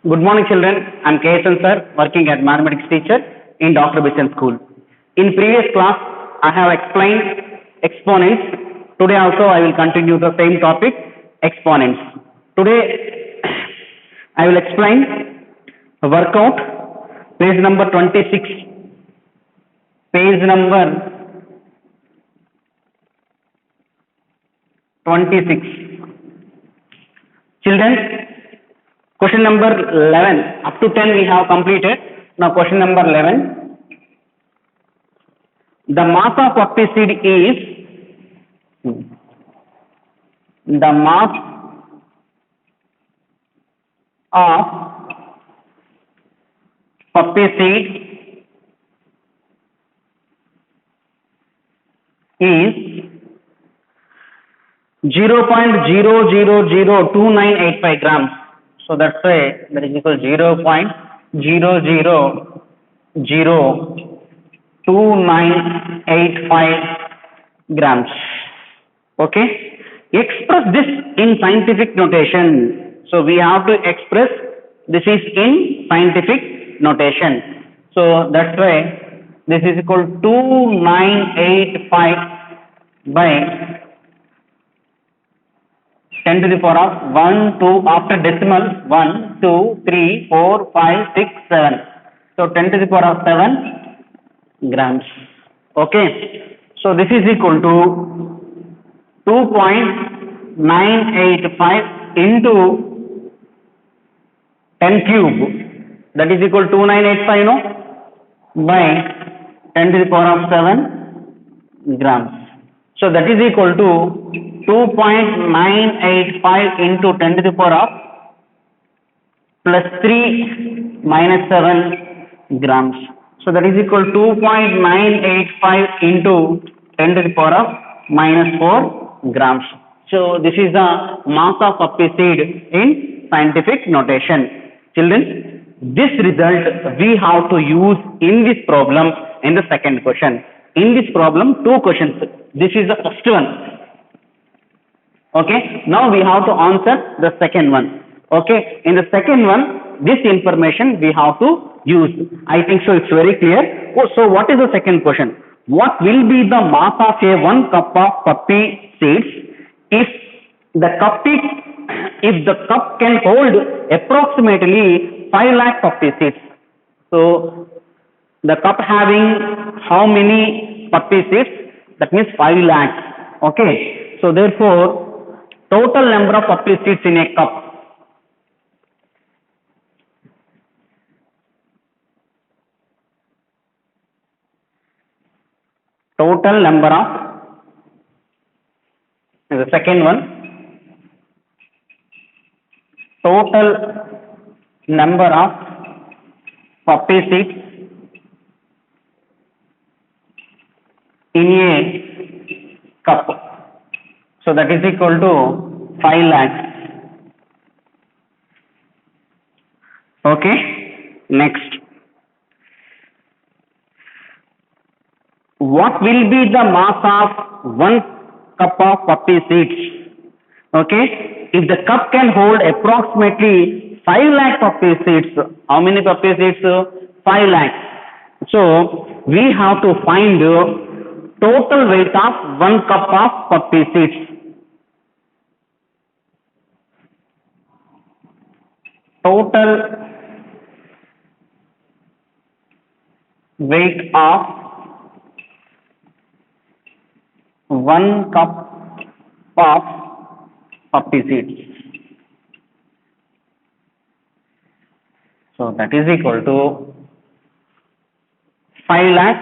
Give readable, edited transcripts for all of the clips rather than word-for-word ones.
Good morning, children. I'm KSN sir, working as mathematics teacher in Dr. Bishan School. In previous class, I have explained exponents. Today also I will continue the same topic, exponents. Today I will explain a workout, page number 26. Page number 26. Children, question number 11, up to 10 we have completed. Now question number 11. The mass of poppy seed is, the mass of poppy seed is 0.0002985 grams. So that's why that is equal to 0.0002985 grams. Okay. Express this in scientific notation. So we have to express this is in scientific notation. So that's why this is equal to 2985 by 10 to the power of 1, 2, after decimal 1, 2, 3, 4, 5, 6, 7. So 10 to the power of 7 grams. Okay. So this is equal to 2.985 into 10 cube. That is equal to 2985 no? By 10 to the power of 7 grams. So that is equal to 2.985 into 10 to the power of plus 3 minus 7 grams. So that is equal to 2.985 into 10 to the power of minus 4 grams. So this is the mass of poppy seed in scientific notation. Children, this result we have to use in this problem in the second question. In this problem, two questions. This is the first one. Okay, now we have to answer the second one. Okay, in the second one, this information we have to use. I think so it's very clear. Oh, so what is the second question? What will be the mass of a 1 cup of poppy seeds if the cup can hold approximately 5 lakh poppy seeds? So the cup having how many poppy seeds? That means 5 lakhs. Okay, so therefore total number of poppy seeds in a cup. Total number of, the second one, total number of poppy seeds in a cup. So that is equal to 5 lakhs. Okay. Next. What will be the mass of 1 cup of poppy seeds? Okay. If the cup can hold approximately 5 lakh poppy seeds, how many poppy seeds? 5 lakhs. So we have to find total weight of 1 cup of poppy seeds. Total weight of 1 cup of poppy seeds. So that is equal to 5 lakh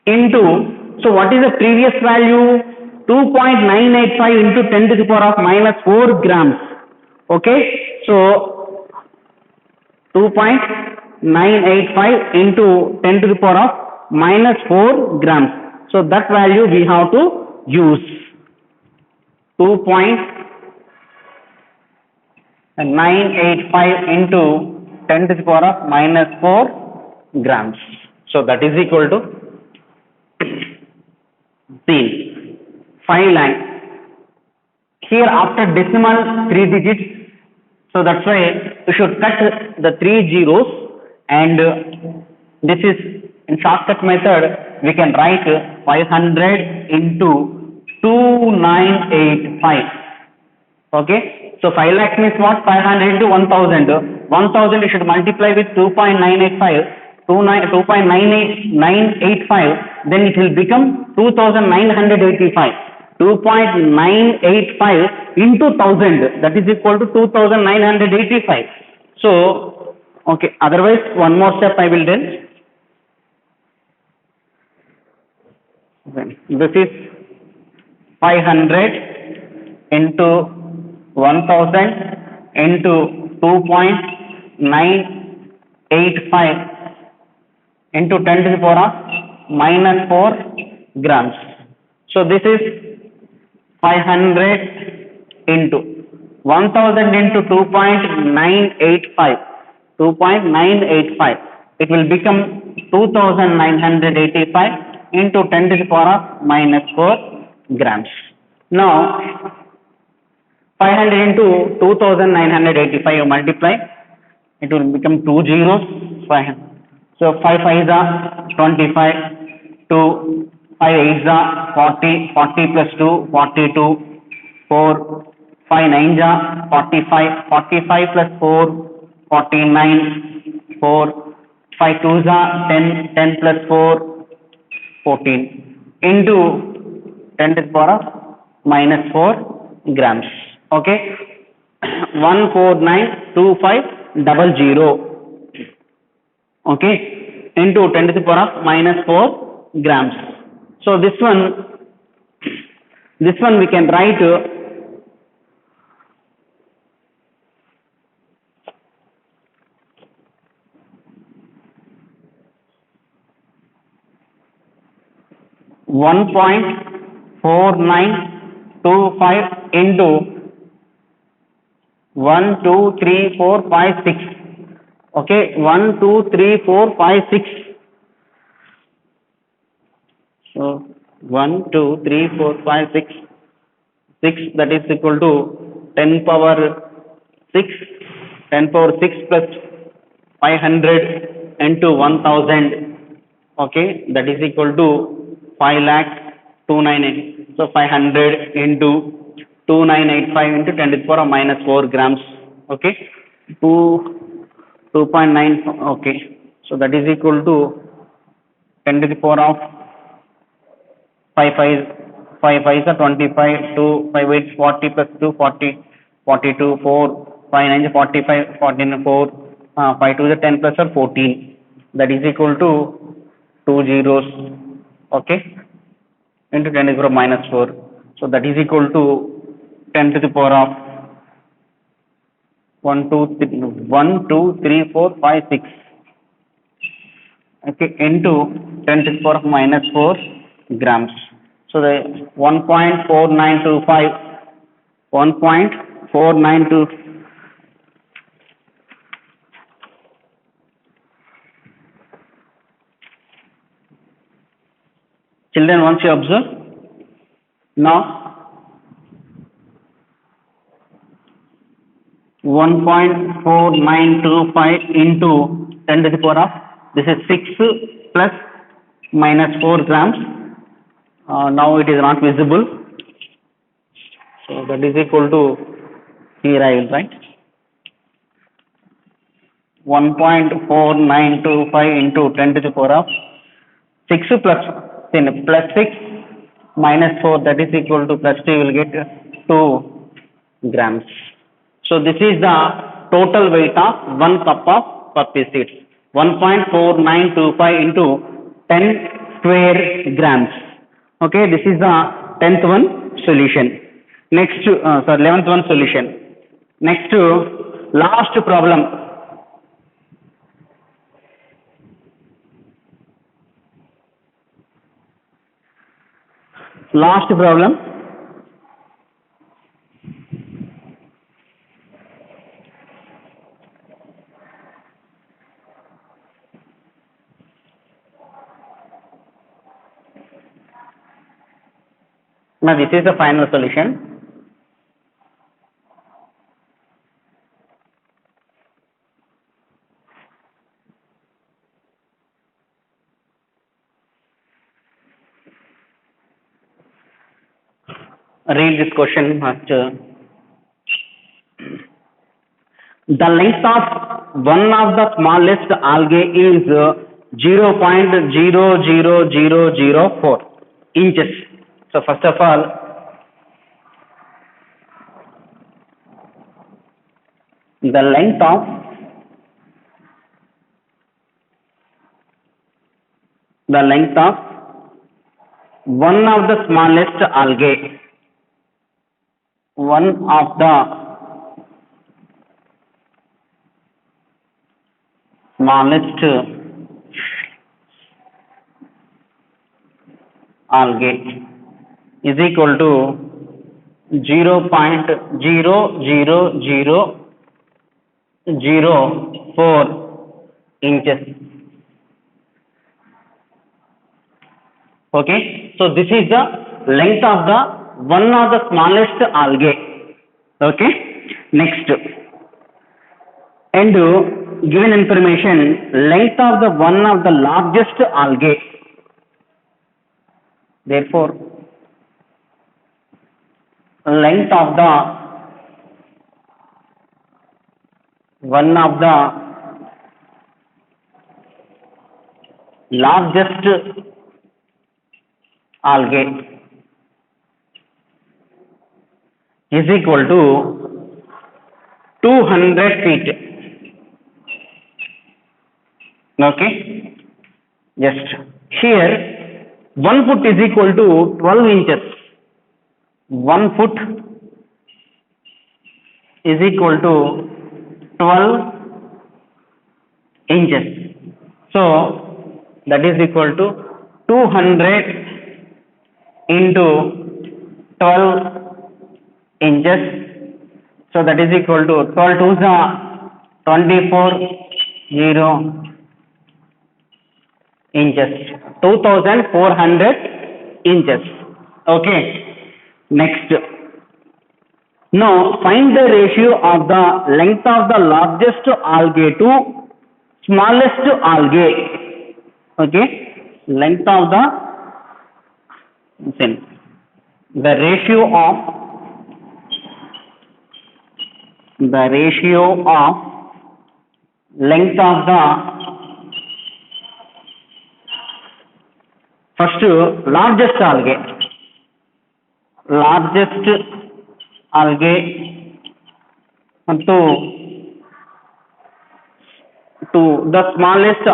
into, so what is the previous value? 2.985 into 10 to the power of minus 4 grams. Okay, so 2.985 into 10 to the power of minus 4 grams. So that value we have to use. 2.985 into 10 to the power of minus 4 grams. So that is equal to 5 lakh Here after decimal 3 digits, so that's why we should cut the 3 zeros, and this is in shortcut method we can write 500 into 2985. Okay, so 5 lakhs means what? 500 into 1000. 1000 you should multiply with 2.985, 2.985, then it will become 2985. 2.985 into 1000, that is equal to 2985. So, okay, otherwise one more step I will tell. This is 500 into 1000 into 2.985 into 10 to the power of minus 4 grams. So this is 500 into 1000 into 2.985, 2.985, it will become 2985 into 10 to the power of minus 4 grams. Now 500 into 2985 you multiply, it will become 2 zeros, 500. So 5 5s are 25, 2, 5 8s are 40, 40 plus 2, 42, 4, 5 9s are 45, 45 plus 4, 49, 4, 5 2s are 10, 10 plus 4, 14, into 10 to the power of minus 4 grams. Okay, 1492500, okay, into 10 to the power of minus 4 grams. So this one we can write 1.4925 into 1 2 3 4 5 6. Okay, 1 2 3 4 5 6. So 1 2 3 4 5 6, 6, that is equal to 10 power 6, 10 power 6 plus 500 into 1000. Okay, that is equal to 5 lakh 298. So 500 into 2985 into 10 to the power of minus 4 grams. Okay, 2.9. Okay, so that is equal to 10 to the power of 5 5 5 are 25, 2 5 8 40 plus 2 40, 42, 4 5 9 45, 14 4, 5 2 is 10 plus 14, that is equal to 2 zeros. Okay, into 10 to the power of minus 4. So that is equal to 10 to the power of 1 2 3 4 5 6. Okay, into 10 to the power of minus 4 grams. So the 1.4925, 1.492. Children, once you observe, now 1.4925 into 10 to the power of, this is 6 plus minus 4 grams. Now it is not visible. So that is equal to, here I will write 1.4925 into 10 to the power of 6 plus 6 minus 4, that is equal to plus 2, you will get 2 grams. So this is the total weight of 1 cup of poppy seeds, 1.4925 into 10 square grams. Okay, this is the 10th one solution. Next, 11th one solution. Next, last problem. Last problem. Now this is the final solution. Read this question first. The length of one of the smallest algae is 0.00004 inches. So first of all, the length of one of the smallest algae, one of the smallest algae is equal to 0.00004 inches. Okay, so this is the length of the one of the smallest algae. Okay, next, and given information, length of the one of the largest algae. Therefore, length of the one of the largest algae is equal to 200 feet. Okay, just here 1 foot is equal to 12 inches. 1 foot is equal to 12 inches. So that is equal to 200 into 12 inches. So that is equal to 12 to the 24 0 inches, 2400 inches. Okay, next. Now find the ratio of the length of the largest algae to smallest algae. Okay, length of the ratio of length of the first largest algae to the smallest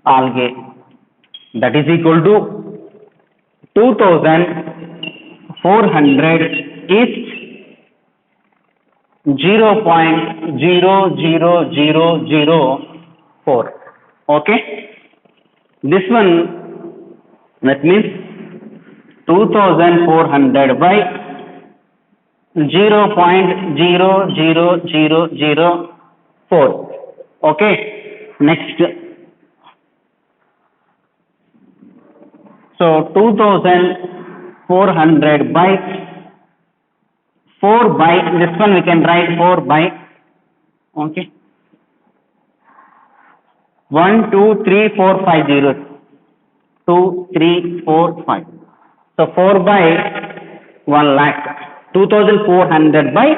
algae, that is equal to 2400 is 0.00004. Okay, this one, that means 2400 by 0.00004. Okay, next. So 2400 by 4 by, this one we can write 4 by, okay, 1 2 3 4 5 zeros, 2 3 4 5. So 4 by 1 lakh, 2400 by,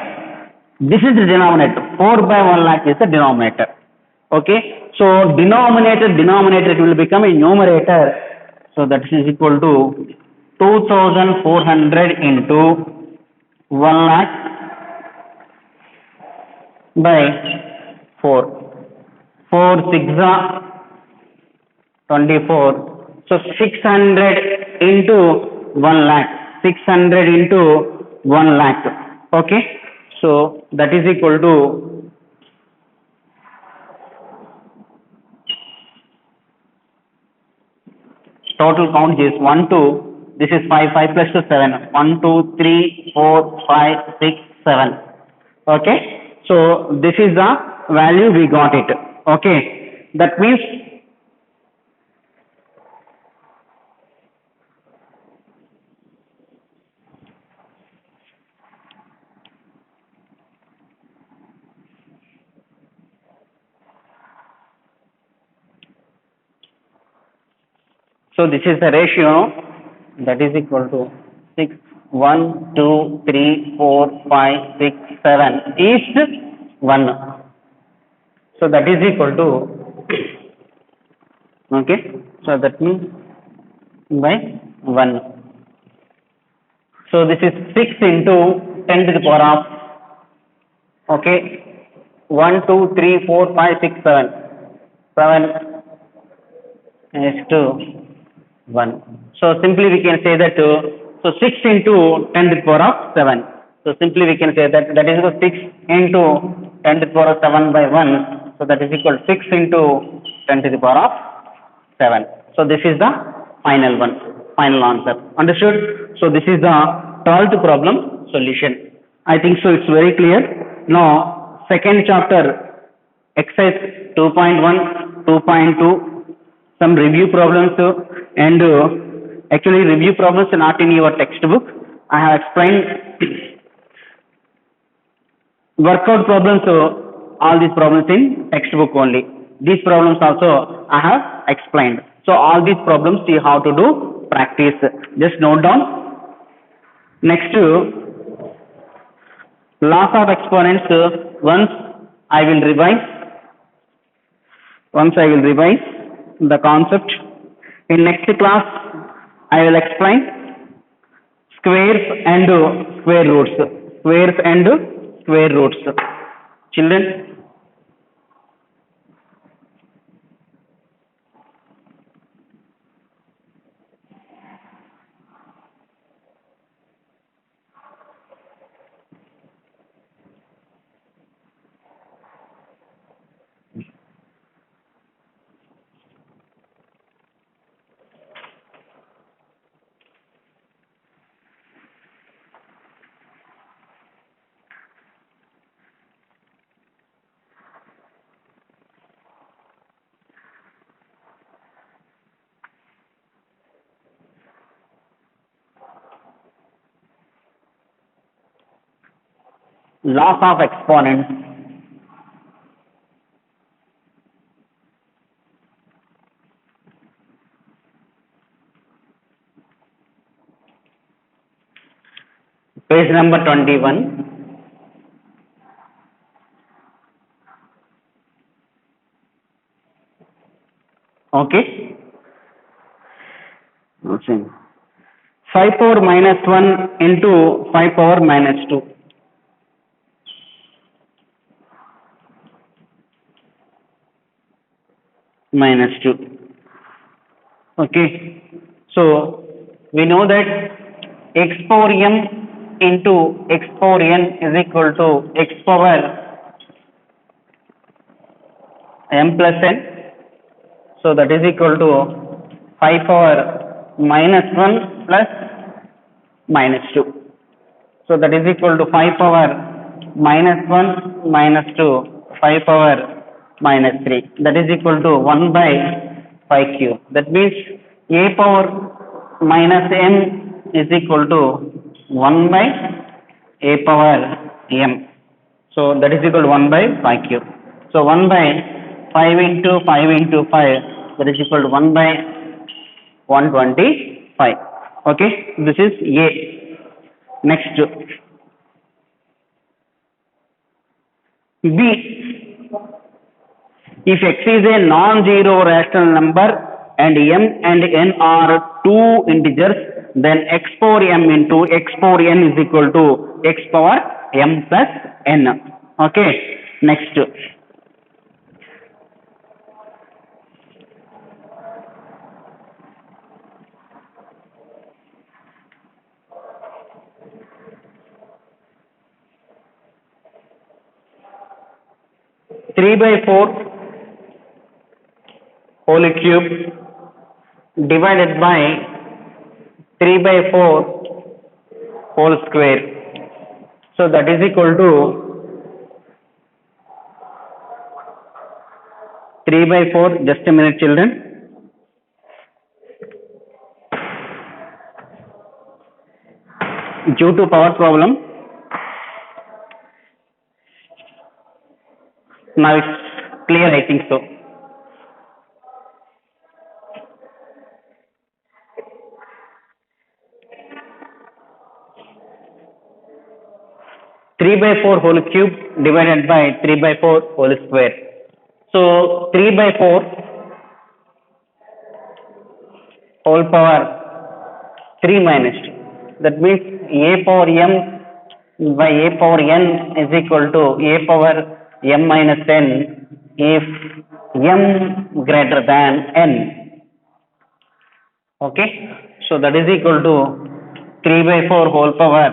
this is the denominator, 4 by 1 lakh is the denominator. Okay, so denominator it will become a numerator. So that is equal to 2400 into 1 lakh by 4. 4 6 24. So 600 into 1 lakh. 600 into 1 lakh. Okay, so that is equal to total count is 1 2, this is 5 5 plus 2 7, 1 2 3 4 5 6 7. Okay, so this is the value we got it. Okay, that means So this is the ratio that is equal to 6, 1, 2, 3, 4, 5, 6, 7 is 1. So that is equal to, okay, so that means by 1. So this is 6 into 10 to the power of, okay, 1, 2, 3, 4, 5, 6, 7. 7 is to 1. So simply we can say that, so 6 into 10 to the power of 7. So simply we can say that that is equal to 6 into 10 to the power of 7 by 1. So that is equal to 6 into 10 to the power of 7. So this is the final one, final answer. Understood? So this is the 12th problem solution. I think so it's very clear. Now second chapter, exercise 2.1, 2.2, some review problems, and actually review problems are not in your textbook. I have explained workout problems, all these problems in textbook only. These problems also I have explained. So all these problems you have to do practice. Just note down. Next, laws of exponents. Once I will revise the concept. In next class, I will explain squares and square roots. Squares and square roots. Children, laws of exponents. Page number 21. Okay. Okay. 5 power minus 1 into 5 power minus 2. Minus 2. Okay. So we know that x power m into x power n is equal to x power m plus n. So that is equal to 5 power minus 1 plus minus 2. So that is equal to 5 power minus 1 minus 2, 5 power minus 3. That is equal to 1 by 5 cube. That means a power minus m is equal to 1 by a power m. So that is equal to 1 by 5 cube. So 1 by 5 into 5 into 5, that is equal to 1 by 125. Okay, this is a. Next, B. If x is a non-zero rational number and m and n are two integers, then x power m into x power n is equal to x power m plus n. Okay. Next. 3 by 4 whole cube divided by 3 by 4 whole square. So that is equal to 3 by 4. Just a minute, children. Due to power problem, now it's clear, I think so. 3 by 4 whole cube divided by 3 by 4 whole square. So 3 by 4 whole power 3 minus 2. That means a power m by a power n is equal to a power m minus n if m greater than n. Okay, so that is equal to 3 by 4 whole power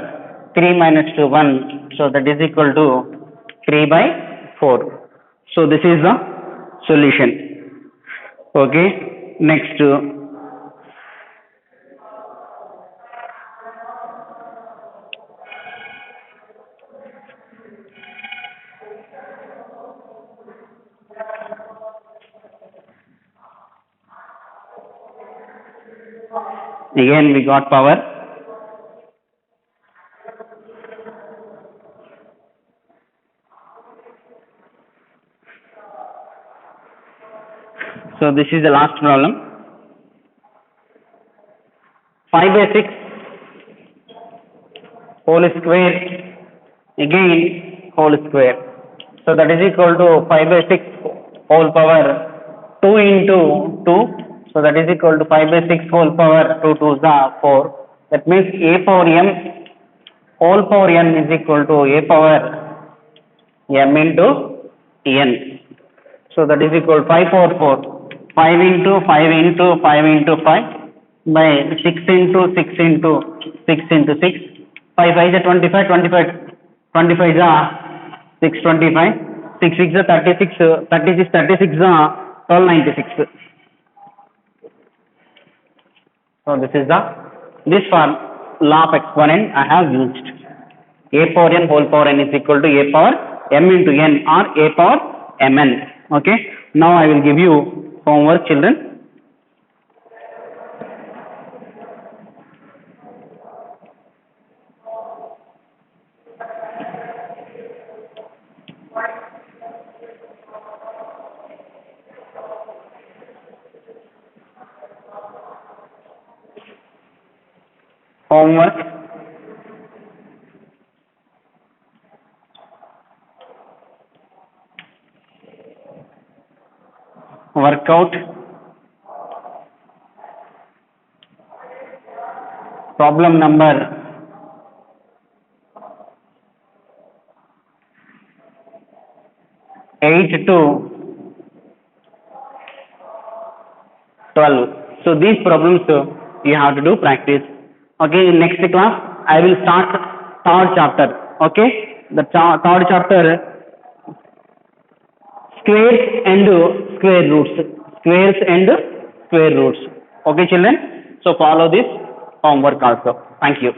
3 minus 2 1, so that is equal to 3 by 4. So this is the solution. Okay, next again we got power. So this is the last problem. 5 by 6 whole square again whole square. So that is equal to 5 by 6 whole power 2 into 2. So that is equal to 5 by 6 whole power 2 to the 4. That means a power m whole power n is equal to a power m into n. So that is equal to 5 power 4. 5 into 5 into 5 into 5 by 6 into 6 into 6 into 6. 5 5 is 25, 25, 25 is 6 25, 6 6 is 36, 36 36 is 1296. So this is this form law of exponent I have used. A power n whole power n is equal to a power m into n or a power mn. Okay. Now I will give you homework, children. Homework. Workout. Problem number 8 to 12. So these problems you have to do practice. Okay, in next class I will start third chapter. Okay, the third chapter squares and square roots. Squares and square roots. Okay, children. So follow this homework also. Thank you.